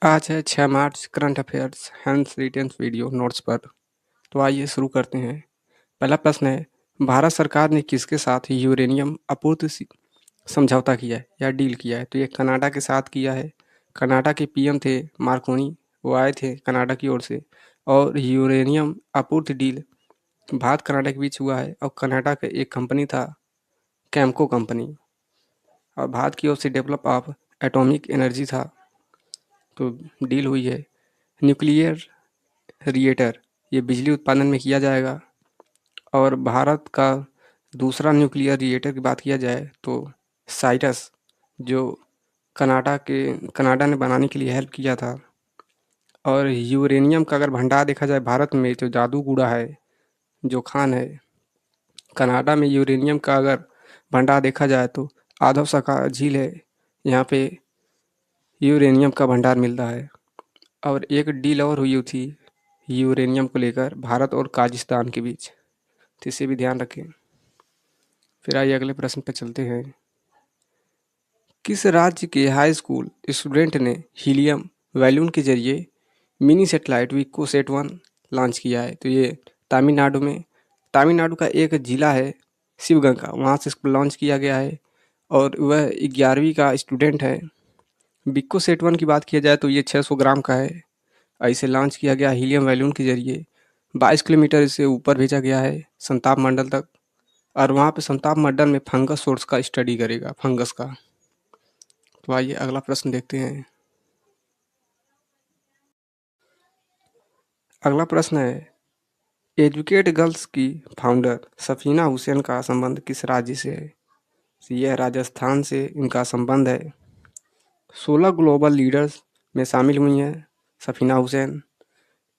आज है 6 मार्च current affairs handwritten video notes पर। तो आइए शुरू करते हैं। पहला प्रश्न है, भारत सरकार ने किसके साथ यूरेनियम आपूर्ति समझौता किया है या डील किया है? तो ये कनाडा के साथ किया है। कनाडा के पीएम थे मार्कोनी, वो आए थे कनाडा की ओर से। और यूरेनियम आपूर्ति डील भारत कनाडा के बीच हुआ है और कनाडा का एक कंपनी था कैम्को कंपनी, और भारत की ओर से डेवलप ऑफ एटॉमिक एनर्जी था। तो डील हुई है। न्यूक्लियर रिएक्टर ये बिजली उत्पादन में किया जाएगा। और भारत का दूसरा न्यूक्लियर रिएक्टर की बात किया जाए तो साइरस, जो कनाडा ने बनाने के लिए हेल्प किया था। और यूरेनियम का अगर भंडार देखा जाए भारत में, जो जादूगुड़ा है, जो खान है, कनाडा में यूरेनियम का अगर भंडार देखा जाए तो आधवसा का झील है, यहाँ पे यूरेनियम का भंडार मिलता है। और एक डील और हुई थी यूरेनियम को लेकर भारत और काजिस्तान के बीच, तो इसे भी ध्यान रखें। फिर आइए अगले प्रश्न पर चलते हैं। किस राज्य के हाई स्कूल स्टूडेंट ने हीलियम बैलून के जरिए मिनी सेटेलाइट विक्कोसेट 1 लॉन्च किया है? तो ये तमिलनाडु का एक ज़िला है शिवगंगा, वहाँ से इसको लॉन्च किया गया है। और वह 11वीं का स्टूडेंट है। विक्कोसेट 1 की बात किया जाए तो ये 600 ग्राम का है। इसे लॉन्च किया गया हीलियम बैलून के जरिए। 22 किलोमीटर इसे ऊपर भेजा गया है संताप मंडल तक। और वहाँ पे संताप मंडल में फंगस सोर्स का स्टडी करेगा, फंगस का। तो आइए अगला प्रश्न देखते हैं। अगला प्रश्न है, एजुकेट गर्ल्स की फाउंडर सफीना हुसैन का संबंध किस राज्य से है? तो यह राजस्थान से इनका संबंध है। 16 ग्लोबल लीडर्स में शामिल हुई हैं सफीना हुसैन।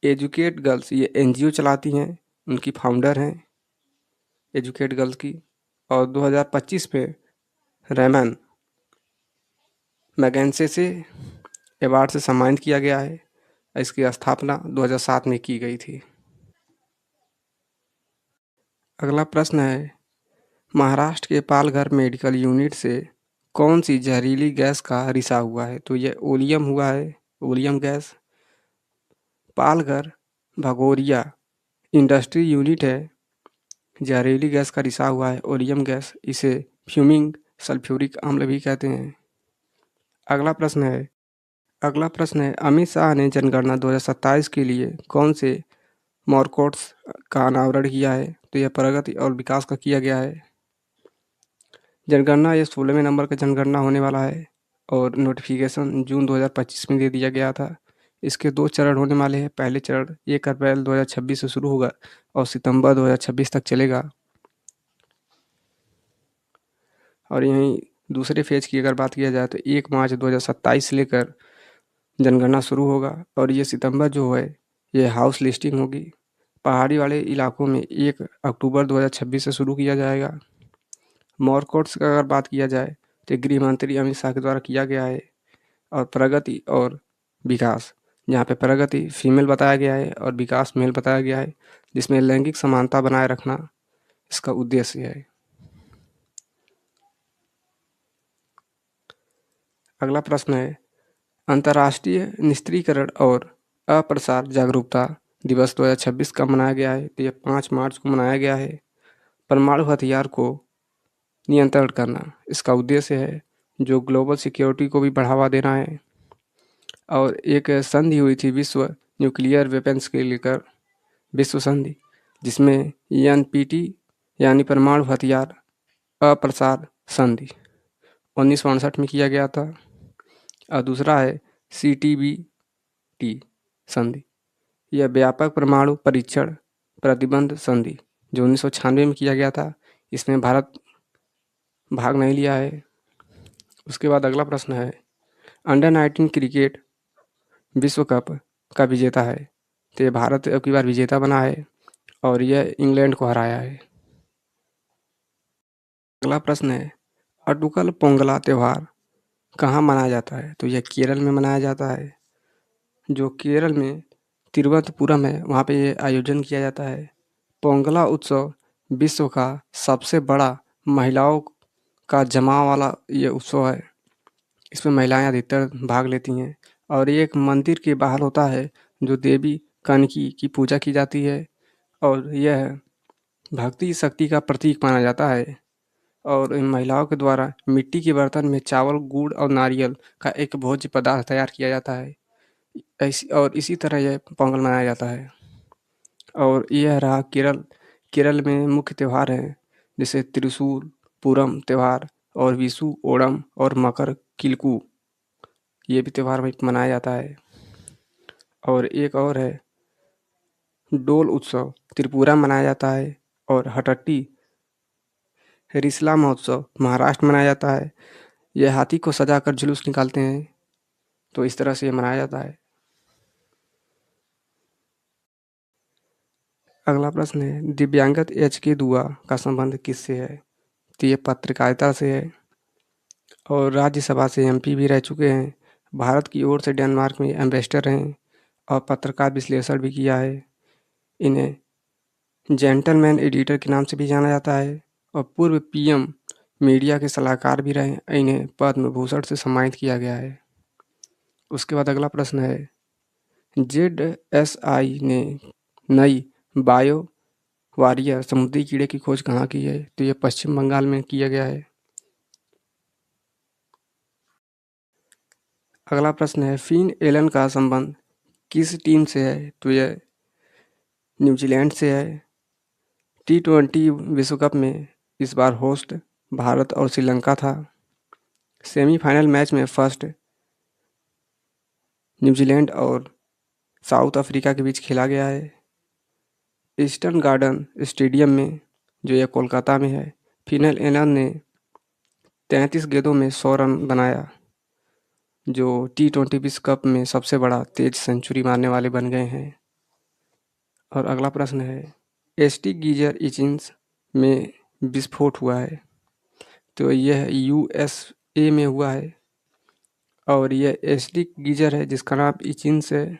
एजुकेट गर्ल्स ये एनजीओ चलाती हैं, उनकी फाउंडर हैं एजुकेट गर्ल्स की। और 2025 में रेमन मैगेंसे अवार्ड से सम्मानित किया गया है। इसकी स्थापना 2007 में की गई थी। अगला प्रश्न है, महाराष्ट्र के पालघर मेडिकल यूनिट से कौन सी जहरीली गैस का रिसाव हुआ है? तो ये ओलियम हुआ है, oleum gas. Palghar Bhagoria industry unit है, जहरीली गैस का रिसाव हुआ है ओलियम गैस। इसे फ्यूमिंग सल्फ्यूरिक अम्ल भी कहते हैं। अगला प्रश्न है अमित शाह ने जनगणना 2027 के लिए कौन से मॉर्कोट्स का अनावरण किया है? तो यह प्रगति और विकास का किया गया है। जनगणना ये 16वें नंबर का जनगणना होने वाला है और नोटिफिकेशन जून 2025 में दे दिया गया था। इसके 2 चरण होने वाले हैं। पहले चरण 1 अप्रैल 2026 से शुरू होगा और सितंबर 2026 तक चलेगा। और यहीं दूसरे फेज की अगर बात किया जाए तो 1 मार्च 2027 से लेकर जनगणना शुरू होगा। और ये सितंबर जो है ये हाउस लिस्टिंग होगी। पहाड़ी वाले इलाकों में 1 अक्टूबर 2026 से शुरू किया जाएगा। मॉर्कोट्स का अगर बात किया जाए तो गृह मंत्री अमित शाह के द्वारा किया गया है। और प्रगति और विकास, जहाँ पे प्रगति फीमेल बताया गया है और विकास मेल बताया गया है, जिसमें लैंगिक समानता बनाए रखना इसका उद्देश्य है। अगला प्रश्न है, अंतर्राष्ट्रीय निस्त्रीकरण और अप्रसार जागरूकता दिवस 2026 कब मनाया गया है? तो यह 5 मार्च को मनाया गया है। परमाणु हथियार को नियंत्रण करना इसका उद्देश्य है, जो ग्लोबल सिक्योरिटी को भी बढ़ावा देना है। और एक संधि हुई थी विश्व न्यूक्लियर वेपन्स के लेकर, विश्व संधि, जिसमें एनपीटी यानी परमाणु हथियार अप्रसार संधि 1962 में किया गया था। और दूसरा है सीटीबीटी संधि, यह व्यापक परमाणु परीक्षण प्रतिबंध संधि, जो 1996 में किया गया था। इसमें भारत भाग नहीं लिया है। उसके बाद अगला प्रश्न है, अंडर 19 क्रिकेट विश्व कप का विजेता है? तो ये भारत अब की बार विजेता बना है और यह इंग्लैंड को हराया है। अगला प्रश्न है, अटुकल पोंगला त्यौहार कहाँ मनाया जाता है? तो यह केरल में मनाया जाता है। जो केरल में तिरुवनंतपुरम है, वहाँ पे ये आयोजन किया जाता है। पोंगला उत्सव विश्व का सबसे बड़ा महिलाओं का जमाव वाला ये उत्सव है। इसमें महिलाएं अधिकतर भाग लेती हैं और ये एक मंदिर के बाहर होता है जो देवी कनकी की पूजा की जाती है और यह भक्ति शक्ति का प्रतीक माना जाता है। और इन महिलाओं के द्वारा मिट्टी के बर्तन में चावल, गुड़ और नारियल का एक भोज्य पदार्थ तैयार किया जाता है। इसी तरह यह पोंगल मनाया जाता है। और यह रहा केरल। केरल में मुख्य त्योहार हैं जैसे त्रिशूल पूरम त्योहार और विशु ओणम और मकर किलकू, ये भी त्योहार वहीं पे मनाया जाता है। और एक और है डोल उत्सव, त्रिपुरा में मनाया जाता है। और हटट्टी रिसला महोत्सव महाराष्ट्र में मनाया जाता है। यह हाथी को सजाकर जुलूस निकालते हैं, तो इस तरह से ये मनाया जाता है। अगला प्रश्न है दिव्यांगत एच.के. दुआ का संबंध किससे है? तो ये पत्रकारिता से है और राज्यसभा से एमपी भी रह चुके हैं। भारत की ओर से डेनमार्क में एम्बेसडर हैं और पत्रकार विश्लेषण भी किया है। इन्हें जेंटलमैन एडिटर के नाम से भी जाना जाता है और पूर्व पीएम मीडिया के सलाहकार भी रहे। इन्हें पद्म भूषण से सम्मानित किया गया है। उसके बाद अगला प्रश्न है जेडएसआई ने नई बायो वारियर समुद्री कीड़े की खोज कहाँ की है? तो ये पश्चिम बंगाल में किया गया है। अगला प्रश्न है फिन एलन का संबंध किस टीम से है? तो यह न्यूजीलैंड से है। टी20 विश्व कप में इस बार होस्ट भारत और श्रीलंका था। सेमीफाइनल मैच में फर्स्ट न्यूजीलैंड और साउथ अफ्रीका के बीच खेला गया है। ईस्टर्न गार्डन स्टेडियम में जो यह कोलकाता में है। फिनल एलन ने 33 गेंदों में 100 रन बनाया, जो टी20 विश्व कप में सबसे बड़ा तेज सेंचुरी मारने वाले बन गए हैं। और अगला प्रश्न है एसटी गीजर इचिंस में विस्फोट हुआ है, तो यह यूएसए में हुआ है। और यह एसटी गीजर है जिसका नाम इचिंस है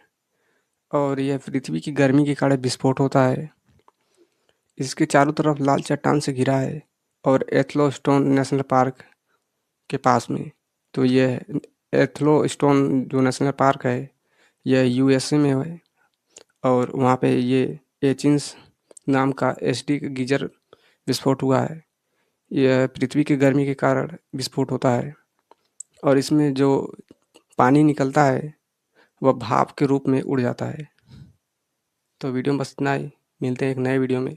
और यह पृथ्वी की गर्मी के कारण विस्फोट होता है। इसके चारों तरफ लाल चट्टान से घिरा है और एथलोस्टोन नेशनल पार्क के पास में। तो यह एथलोस्टोन जो नेशनल पार्क है यह यूएसए में है और वहाँ पे ये एचिंस नाम का एसडी गीजर विस्फोट हुआ है। यह पृथ्वी की गर्मी के कारण विस्फोट होता है और इसमें जो पानी निकलता है वह भाप के रूप में उड़ जाता है। तो वीडियो में बस इतना ही, मिलते हैं एक नए वीडियो में।